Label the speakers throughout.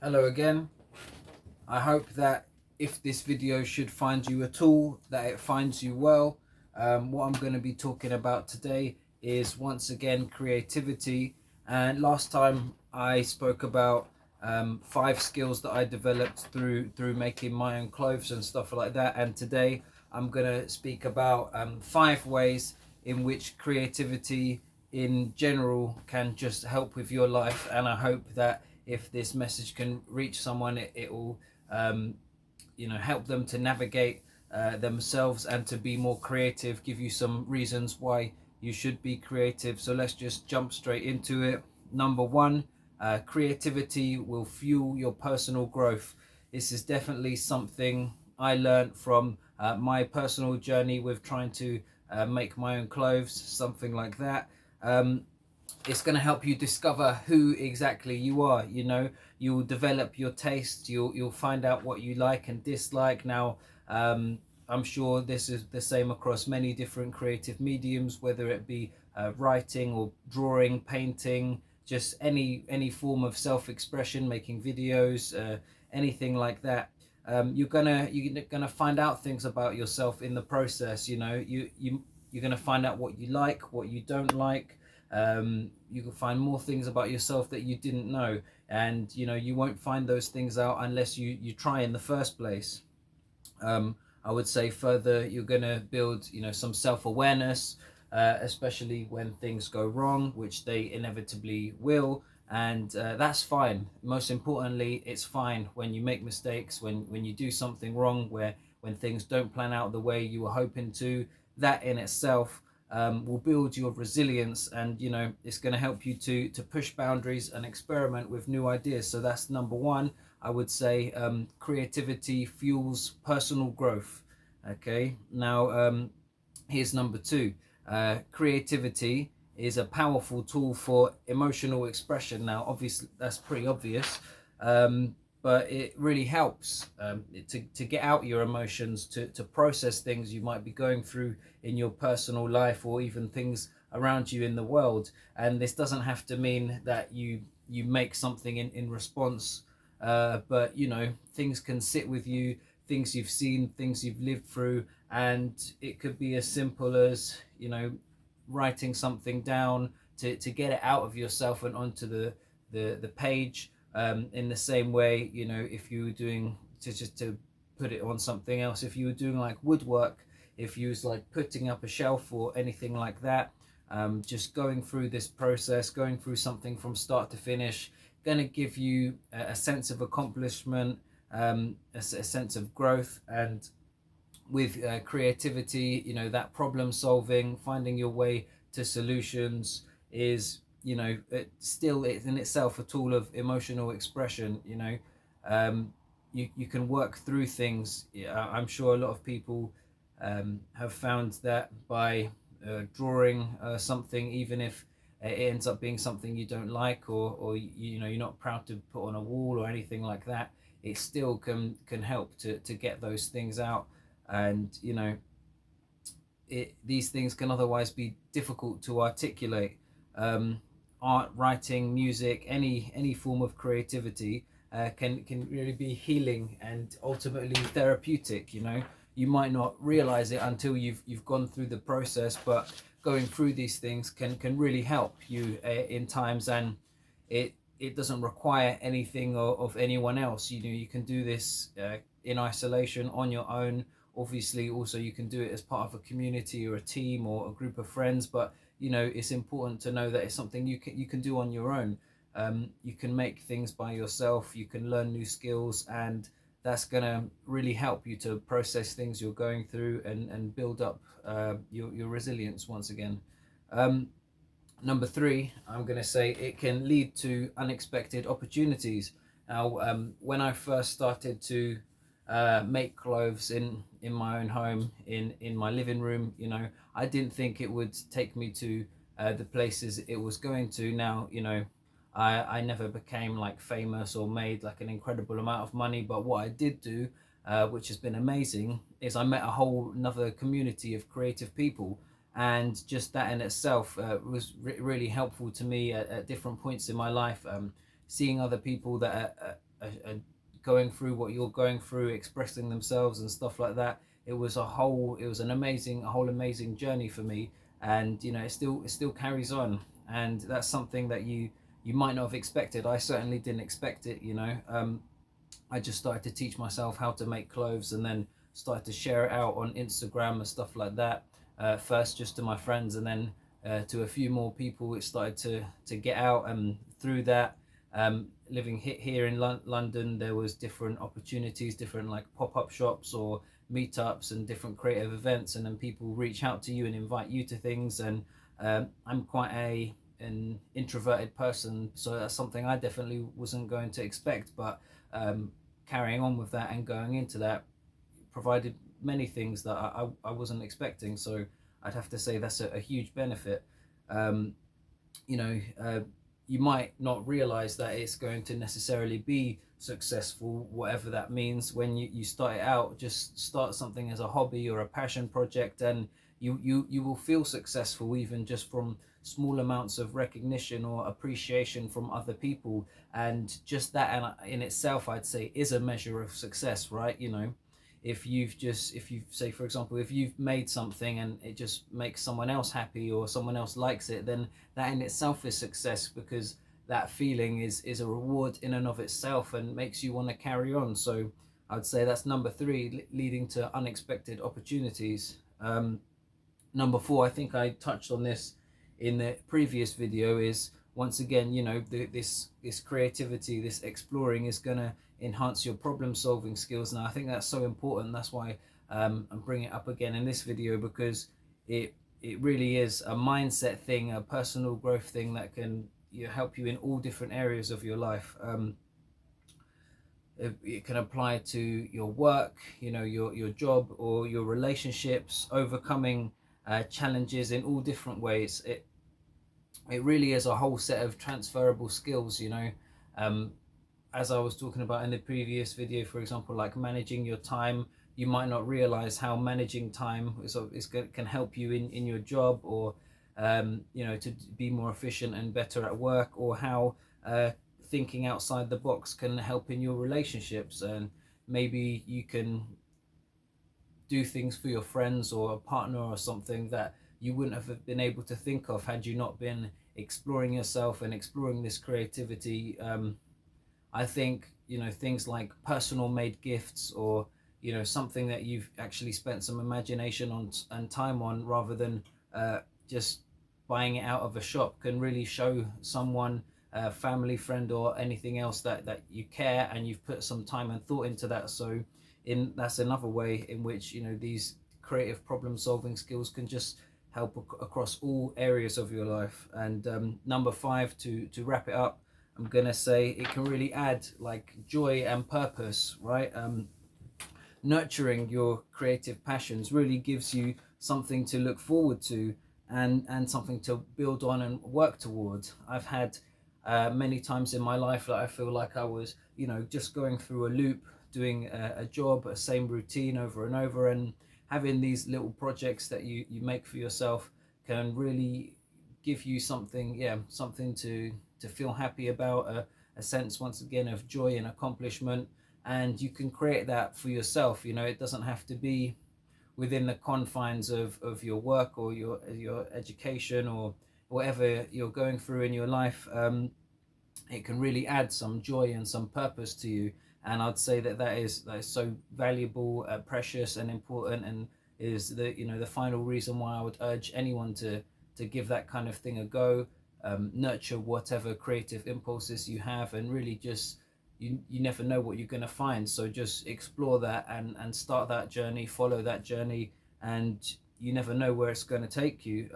Speaker 1: Hello again. I hope that if this video should find you at all, that it finds you well. What I'm going to be talking about today is once again creativity. And last time I spoke about 5 skills that I developed through making my own clothes and stuff like that. And today I'm going to speak about 5 ways in which creativity in general can just help with your life. And I hope that if this message can reach someone, it will help them to navigate themselves and to be more creative, give you some reasons why you should be creative. So let's just jump straight into it. Number 1, creativity will fuel your personal growth. This is definitely something I learned from my personal journey with trying to make my own clothes, something like that. It's going to help you discover who exactly you are. You'll develop your taste, you'll find out what you like and dislike. Now I'm sure this is the same across many different creative mediums, whether it be writing or drawing, painting, just any form of self-expression, making videos, anything like that. You're gonna find out things about yourself in the process. You're gonna find out what you like, what you don't like. You can find more things about yourself that you didn't know, and you won't find those things out unless you try in the first place. I would say further, you're going to build some self-awareness, especially when things go wrong, which they inevitably will. And that's fine. Most importantly, it's fine when you make mistakes, when you do something wrong, when things don't plan out the way you were hoping to. That in itself will build your resilience, and it's going to help you to push boundaries and experiment with new ideas. So that's number 1. I would say creativity fuels personal growth. Okay, now here's number 2. Creativity is a powerful tool for emotional expression. Now obviously that's pretty obvious, but it really helps to get out your emotions, to process things you might be going through in your personal life, or even things around you in the world. And this doesn't have to mean that you make something in response, but things can sit with you, things you've seen, things you've lived through, and it could be as simple as writing something down to get it out of yourself and onto the page. In the same way, if you were doing, to put it on something else, if you were doing like woodwork, if you was like putting up a shelf or anything like that, just going through this process, going through something from start to finish, going to give you a sense of accomplishment, a sense of growth. And with creativity, that problem solving, finding your way to solutions is, it's in itself a tool of emotional expression. You can work through things. I'm sure a lot of people have found that by drawing something, even if it ends up being something you don't like, or you're not proud to put on a wall or anything like that, it still can help to get those things out. And these things can otherwise be difficult to articulate. Art, writing, music, any form of creativity can really be healing and ultimately therapeutic. You might not realize it until you've gone through the process, but going through these things can really help you in times. And it doesn't require anything of anyone else. You can do this in isolation, on your own. Obviously also you can do it as part of a community or a team or a group of friends, but it's important to know that it's something you can do on your own. You can make things by yourself, you can learn new skills, and that's going to really help you to process things you're going through and build up your resilience once again. Number 3, I'm going to say it can lead to unexpected opportunities. Now when I first started to make clothes in my own home, in my living room, I didn't think it would take me to the places it was going to. Now I never became like famous or made like an incredible amount of money, but what I did do, which has been amazing, is I met a whole another community of creative people. And just that in itself was really helpful to me at different points in my life. Seeing other people that going through what you're going through, expressing themselves and stuff like that. It was an amazing, a whole amazing journey for me, and you know, it still carries on, and that's something that you might not have expected. I certainly didn't expect it, you know. I just started to teach myself how to make clothes, and then started to share it out on Instagram and stuff like that. First just to my friends, and then to a few more people. It started to get out, and through that, living here in London, there was different opportunities, different like pop-up shops or meetups and different creative events, and then people reach out to you and invite you to things. And I'm quite an introverted person, so that's something I definitely wasn't going to expect, but carrying on with that and going into that provided many things that I wasn't expecting. So I'd have to say that's a huge benefit. um, you know, you might not realize that it's going to necessarily be successful, whatever that means. When you start it out, just start something as a hobby or a passion project, and you will feel successful, even just from small amounts of recognition or appreciation from other people. And just that in itself, I'd say, is a measure of success, right? You know, if you say, for example, if you've made something and it just makes someone else happy or someone else likes it, then that in itself is success, because that feeling is a reward in and of itself and makes you want to carry on. So I'd say that's number three, leading to unexpected opportunities. Number four, I think I touched on this in the previous video, is once again, you know, this creativity, this exploring is going to enhance your problem solving skills. Now I think that's so important. That's why I'm bringing it up again in this video, because it really is a mindset thing, a personal growth thing that can help you in all different areas of your life. It can apply to your work, you know, your job or your relationships, overcoming challenges in all different ways. It really is a whole set of transferable skills, you know. As I was talking about in the previous video, for example, like managing your time, you might not realize how managing time can help you in your job, or you know, to be more efficient and better at work, or how thinking outside the box can help in your relationships. And maybe you can do things for your friends or a partner or something that you wouldn't have been able to think of had you not been exploring yourself and exploring this creativity. I think, you know, things like personal made gifts, or you know, something that you've actually spent some imagination on and time on, rather than just buying it out of a shop, can really show someone, a family, friend, or anything else, that you care and you've put some time and thought into that. So that's another way in which, you know, these creative problem solving skills can just help across all areas of your life. And number five, to wrap it up, I'm gonna say it can really add like joy and purpose, right? Nurturing your creative passions really gives you something to look forward to, and something to build on and work towards. I've had many times in my life that I feel like I was, you know, just going through a loop, doing a job, a same routine over and over, and having these little projects that you make for yourself can really give you something, yeah, something to feel happy about, a sense once again of joy and accomplishment. And you can create that for yourself. You know, it doesn't have to be within the confines of your work or your education or whatever you're going through in your life. It can really add some joy and some purpose to you. And I'd say that is so valuable, precious and important, and is the, you know, the final reason why I would urge anyone to give that kind of thing a go. Nurture whatever creative impulses you have, and really just, you never know what you're going to find. So just explore that and start that journey, follow that journey, and you never know where it's going to take you.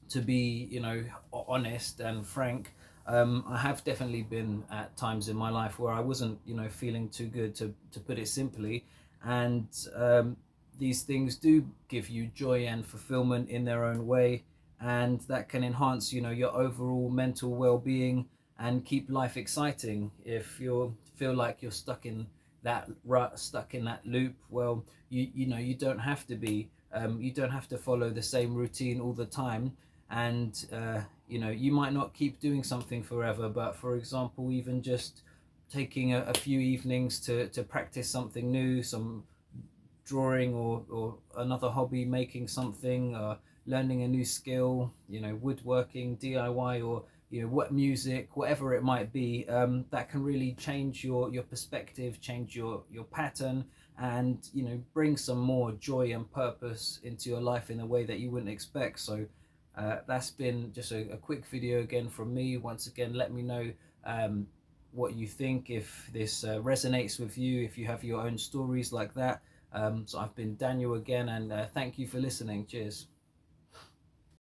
Speaker 1: To be, you know, honest and frank, I have definitely been at times in my life where I wasn't, you know, feeling too good, to put it simply. And these things do give you joy and fulfillment in their own way, and that can enhance, you know, your overall mental well-being and keep life exciting. If you feel like you're stuck in that rut, stuck in that loop, well, you know, you don't have to be. You don't have to follow the same routine all the time. And you know, you might not keep doing something forever, but for example, even just taking a few evenings to practice something new, some drawing or another hobby, making something, learning a new skill, you know, woodworking, DIY, or you know, what music, whatever it might be, that can really change your perspective, change your pattern, and you know, bring some more joy and purpose into your life in a way that you wouldn't expect. So that's been just a quick video again from me. Once again, let me know what you think, if this resonates with you, if you have your own stories like that. So I've been Daniel again, and thank you for listening. Cheers.